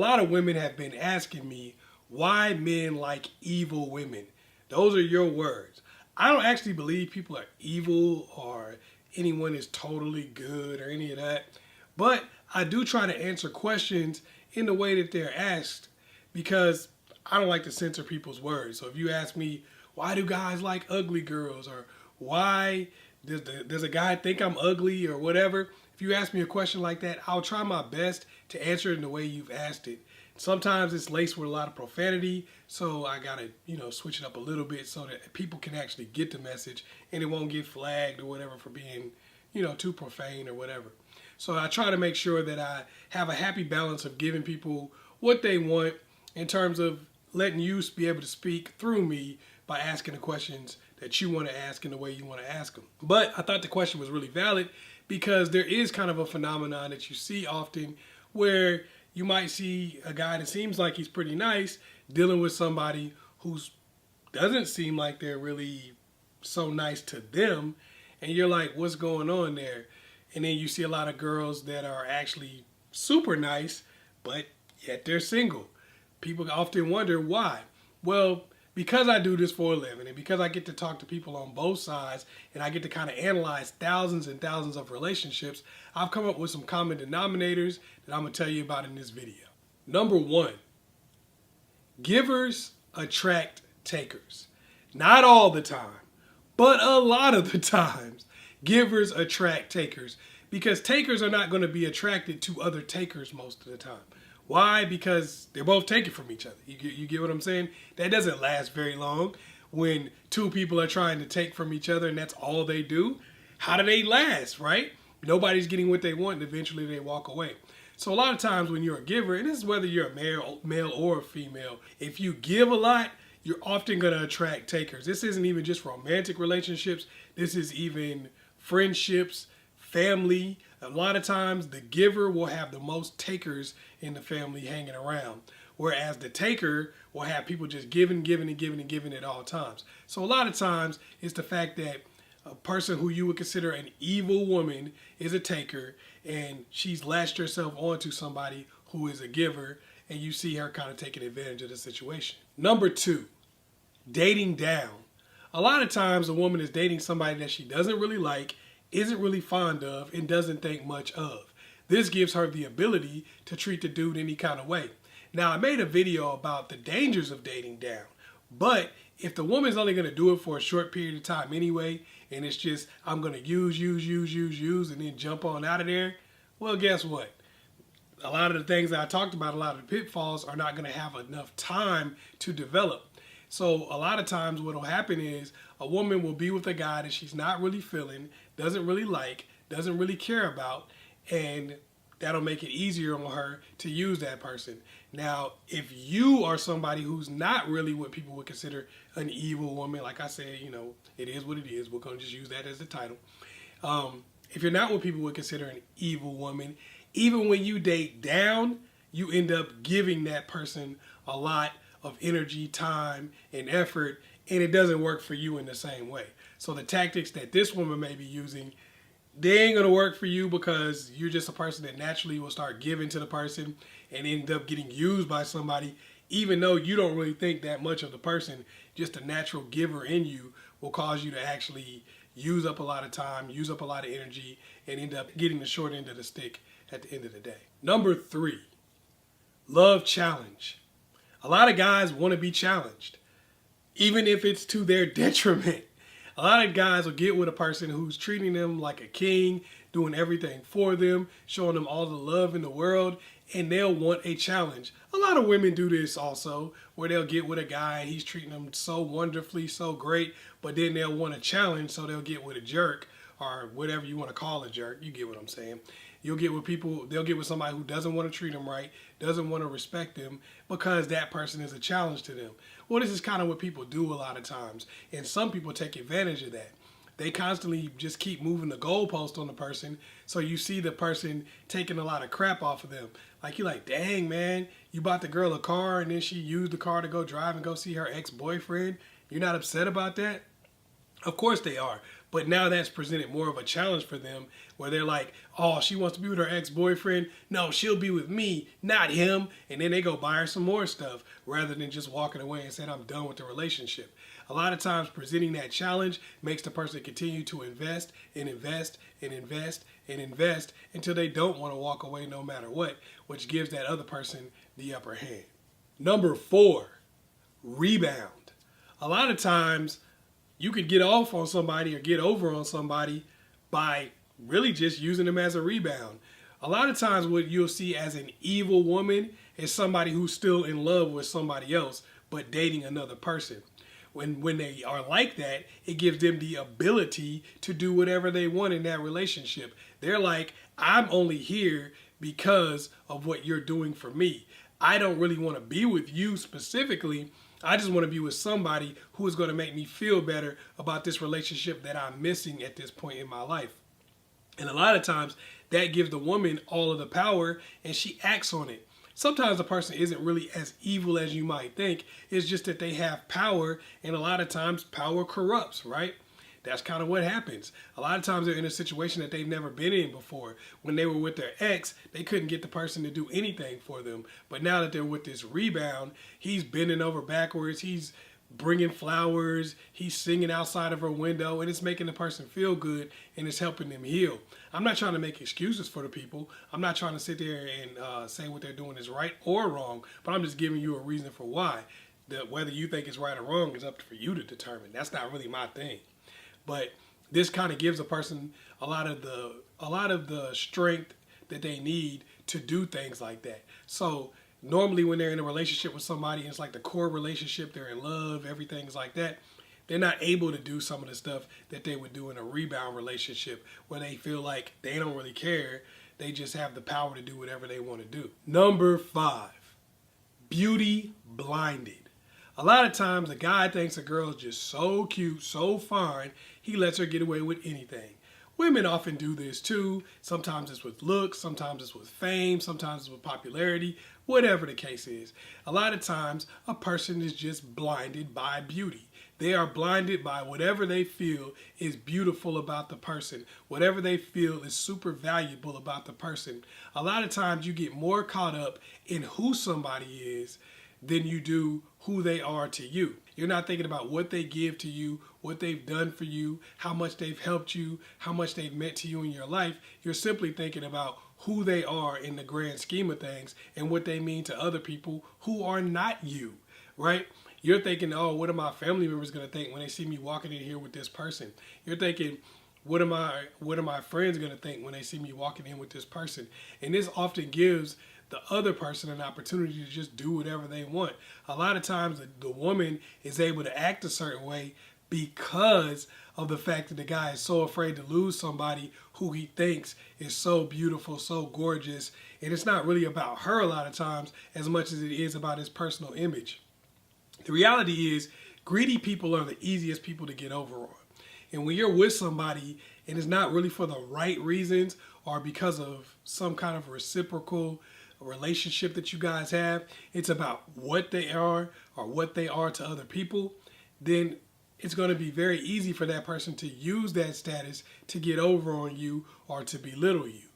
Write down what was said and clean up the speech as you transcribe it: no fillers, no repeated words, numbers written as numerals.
A lot of women have been asking me why men like evil women. Those are your words. I don't actually believe people are evil or anyone is totally good or any of that. But I do try to answer questions in the way that they're asked because I don't like to censor people's words. So if you ask me, why do guys like ugly girls, or why does a guy think I'm ugly, or whatever, if you ask me a question like that, I'll try my best to answer it in the way you've asked it. Sometimes it's laced with a lot of profanity, so I gotta, switch it up a little bit so that people can actually get the message and it won't get flagged or whatever for being, too profane or whatever. So I try to make sure that I have a happy balance of giving people what they want in terms of letting you be able to speak through me by asking the questions that you want to ask in the way you want to ask them. But I thought the question was really valid because there is kind of a phenomenon that you see often where you might see a guy that seems like he's pretty nice dealing with somebody who doesn't seem like they're really so nice to them. And you're like, what's going on there? And then you see a lot of girls that are actually super nice, but yet they're single. People often wonder why. Well, because I do this for a living and because I get to talk to people on both sides and I get to kind of analyze thousands and thousands of relationships, I've come up with some common denominators that I'm going to tell you about in this video. Number one, givers attract takers. Not all the time, but a lot of the times, givers attract takers because takers are not going to be attracted to other takers most of the time. Why? Because they're both taking from each other. You get what I'm saying? That doesn't last very long when two people are trying to take from each other and that's all they do. How do they last, right? Nobody's getting what they want and eventually they walk away. So a lot of times when you're a giver, and this is whether you're a male or a female, if you give a lot, you're often going to attract takers. This isn't even just romantic relationships. This is even friendships, family. A lot of times the giver will have the most takers in the family hanging around, whereas the taker will have people just giving at all times. So a lot of times it's the fact that a person who you would consider an evil woman is a taker and she's latched herself onto somebody who is a giver and you see her kind of taking advantage of the situation. Number two, dating down. A lot of times a woman is dating somebody that she doesn't really like, isn't really fond of, and doesn't think much of. This gives her the ability to treat the dude any kind of way. Now, I made a video about the dangers of dating down, but if the woman's only going to do it for a short period of time anyway, and it's just, I'm going to use, and then jump on out of there, well, guess what? A lot of the things that I talked about, a lot of the pitfalls are not going to have enough time to develop. So a lot of times what will happen is a woman will be with a guy that she's not really feeling, doesn't really like, doesn't really care about, and that'll make it easier on her to use that person. Now, if you are somebody who's not really what people would consider an evil woman, like I said, it is what it is. We're going to just use that as the title. If you're not what people would consider an evil woman, even when you date down, you end up giving that person a lot of energy, time, and effort, and it doesn't work for you in the same way. So the tactics that this woman may be using, they ain't gonna work for you because you're just a person that naturally will start giving to the person and end up getting used by somebody, even though you don't really think that much of the person. Just a natural giver in you will cause you to actually use up a lot of time, use up a lot of energy, and end up getting the short end of the stick at the end of the day. Number three, love challenge. A lot of guys want to be challenged, even if it's to their detriment. A lot of guys will get with a person who's treating them like a king, doing everything for them, showing them all the love in the world, and they'll want a challenge. A lot of women do this also, where they'll get with a guy and he's treating them so wonderfully, so great, but then they'll want a challenge, so they'll get with a jerk or whatever you want to call a jerk. You get what I'm saying. You'll get with people, they'll get with somebody who doesn't want to treat them right, doesn't want to respect them because that person is a challenge to them. Well, this is kind of what people do a lot of times, and some people take advantage of that. They constantly just keep moving the goalpost on the person, so you see the person taking a lot of crap off of them. Like, you're like, dang, man, you bought the girl a car, and then she used the car to go drive and go see her ex-boyfriend. You're not upset about that? Of course they are. But now that's presented more of a challenge for them where they're like, oh, she wants to be with her ex-boyfriend. No, she'll be with me, not him. And then they go buy her some more stuff rather than just walking away and saying, I'm done with the relationship. A lot of times presenting that challenge makes the person continue to invest and invest and invest and invest until they don't want to walk away no matter what, which gives that other person the upper hand. Number 4, rebound. A lot of times you could get off on somebody or get over on somebody by really just using them as a rebound. A lot of times what you'll see as an evil woman is somebody who's still in love with somebody else but dating another person. When they are like that, it gives them the ability to do whatever they want in that relationship. They're like, I'm only here because of what you're doing for me. I don't really want to be with you specifically. I just want to be with somebody who is going to make me feel better about this relationship that I'm missing at this point in my life. And a lot of times that gives the woman all of the power and she acts on it. Sometimes the person isn't really as evil as you might think. It's just that they have power, and a lot of times power corrupts, right? That's kind of what happens. A lot of times they're in a situation that they've never been in before. When they were with their ex, they couldn't get the person to do anything for them. But now that they're with this rebound, he's bending over backwards. He's bringing flowers. He's singing outside of her window, and it's making the person feel good, and it's helping them heal. I'm not trying to make excuses for the people. I'm not trying to sit there and say what they're doing is right or wrong, but I'm just giving you a reason for why. That whether you think it's right or wrong is up for you to determine. That's not really my thing. But this kind of gives a person a lot of the strength that they need to do things like that. So normally when they're in a relationship with somebody, it's like the core relationship, they're in love, everything's like that. They're not able to do some of the stuff that they would do in a rebound relationship where they feel like they don't really care. They just have the power to do whatever they want to do. Number 5, beauty blinded. A lot of times a guy thinks a girl is just so cute, so fine, he lets her get away with anything. Women often do this too. Sometimes it's with looks, sometimes it's with fame, sometimes it's with popularity, whatever the case is. A lot of times a person is just blinded by beauty. They are blinded by whatever they feel is beautiful about the person, whatever they feel is super valuable about the person. A lot of times you get more caught up in who somebody is than you do who they are to you. You're not thinking about what they give to you, what they've done for you, how much they've helped you, how much they've meant to you in your life. You're simply thinking about who they are in the grand scheme of things and what they mean to other people who are not you, right? You're thinking, oh, what are my family members going to think when they see me walking in here with this person? You're thinking, what are my friends going to think when they see me walking in with this person? And this often gives the other person an opportunity to just do whatever they want. A lot of times the woman is able to act a certain way because of the fact that the guy is so afraid to lose somebody who he thinks is so beautiful, so gorgeous. And it's not really about her a lot of times as much as it is about his personal image. The reality is greedy people are the easiest people to get over on. And when you're with somebody and it's not really for the right reasons or because of some kind of reciprocal relationship that you guys have, it's about what they are or what they are to other people, then it's going to be very easy for that person to use that status to get over on you or to belittle you.